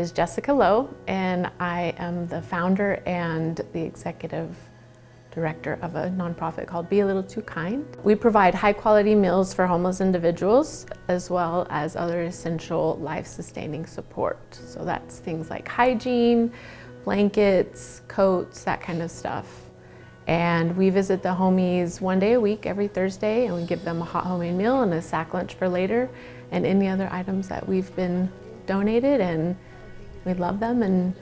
is Jessica Lowe, and I am the founder and the executive director of a nonprofit called Be a Little Too Kind. We provide high quality meals for homeless individuals as well as other essential life-sustaining support. So that's things like hygiene, blankets, coats, that kind of stuff. And we visit the homies 1 day a week, every Thursday, and we give them a hot homemade meal and a sack lunch for later, and any other items that we've been donated, and we love them and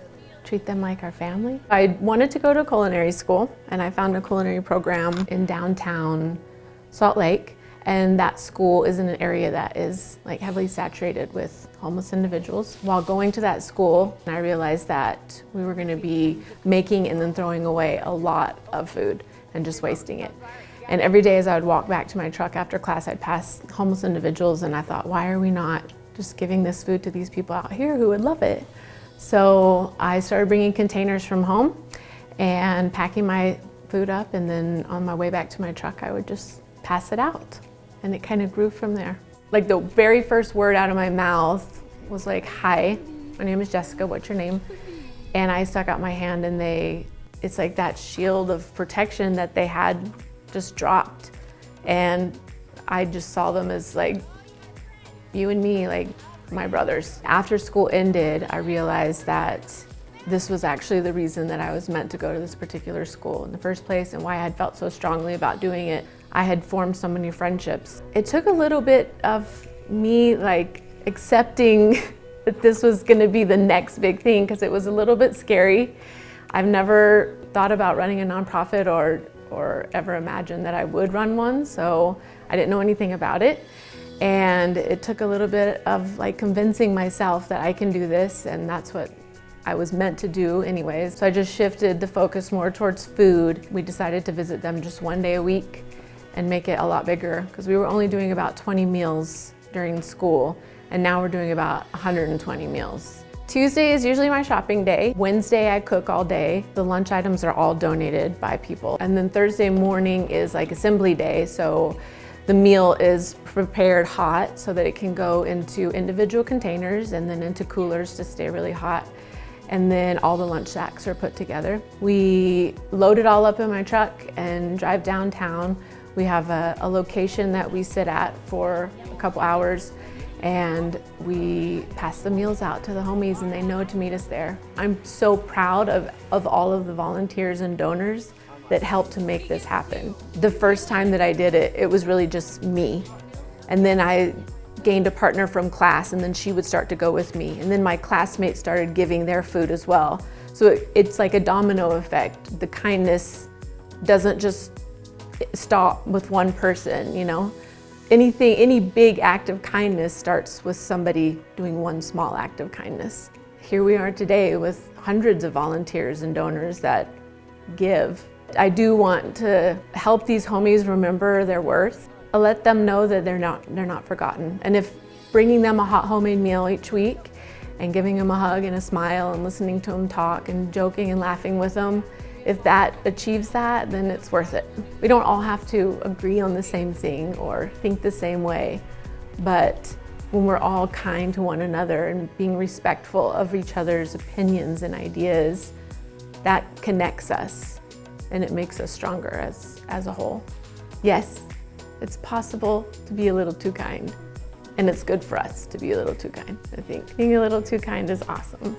treat them like our family. I wanted to go to culinary school, and I found a culinary program in downtown Salt Lake, and that school is in an area that is like heavily saturated with homeless individuals. While going to that school, I realized that we were going to be making and then throwing away a lot of food and just wasting it. And every day as I would walk back to my truck after class, I'd pass homeless individuals, and I thought, why are we not just giving this food to these people out here who would love it? So I started bringing containers from home and packing my food up, and then on my way back to my truck, I would just pass it out. And it kind of grew from there. Like the very first word out of my mouth was like, hi, my name is Jessica, what's your name? And I stuck out my hand, and it's like that shield of protection that they had just dropped. And I just saw them as like you and me, like my brothers. After school ended, I realized that this was actually the reason that I was meant to go to this particular school in the first place, and why I had felt so strongly about doing it. I had formed so many friendships. It took a little bit of me like accepting that this was gonna be the next big thing, because it was a little bit scary. I've never thought about running a nonprofit or ever imagined that I would run one, so I didn't know anything about it. And it took a little bit of like convincing myself that I can do this, and that's what I was meant to do anyways. So I just shifted the focus more towards food. We decided to visit them just 1 day a week and make it a lot bigger, because we were only doing about 20 meals during school, and now we're doing about 120 meals. Tuesday is usually my shopping day. Wednesday I cook all day. The lunch items are all donated by people. And then Thursday morning is like assembly day, so the meal is prepared hot so that it can go into individual containers and then into coolers to stay really hot. And then all the lunch sacks are put together. We load it all up in my truck and drive downtown. We have a location that we sit at for a couple hours, and we pass the meals out to the homies, and they know to meet us there. I'm so proud of all of the volunteers and donors that helped to make this happen. The first time that I did it, it was really just me. And then I gained a partner from class, and then she would start to go with me. And then my classmates started giving their food as well. So it's like a domino effect. The kindness doesn't just stop with one person, you know? Any big act of kindness starts with somebody doing one small act of kindness. Here we are today with hundreds of volunteers and donors that give. I do want to help these homies remember their worth. I let them know that they're not forgotten. And if bringing them a hot homemade meal each week and giving them a hug and a smile and listening to them talk and joking and laughing with them, if that achieves that, then it's worth it. We don't all have to agree on the same thing or think the same way, but when we're all kind to one another and being respectful of each other's opinions and ideas, that connects us and it makes us stronger as a whole. Yes, it's possible to be a little too kind, and it's good for us to be a little too kind, I think. Being a little too kind is awesome.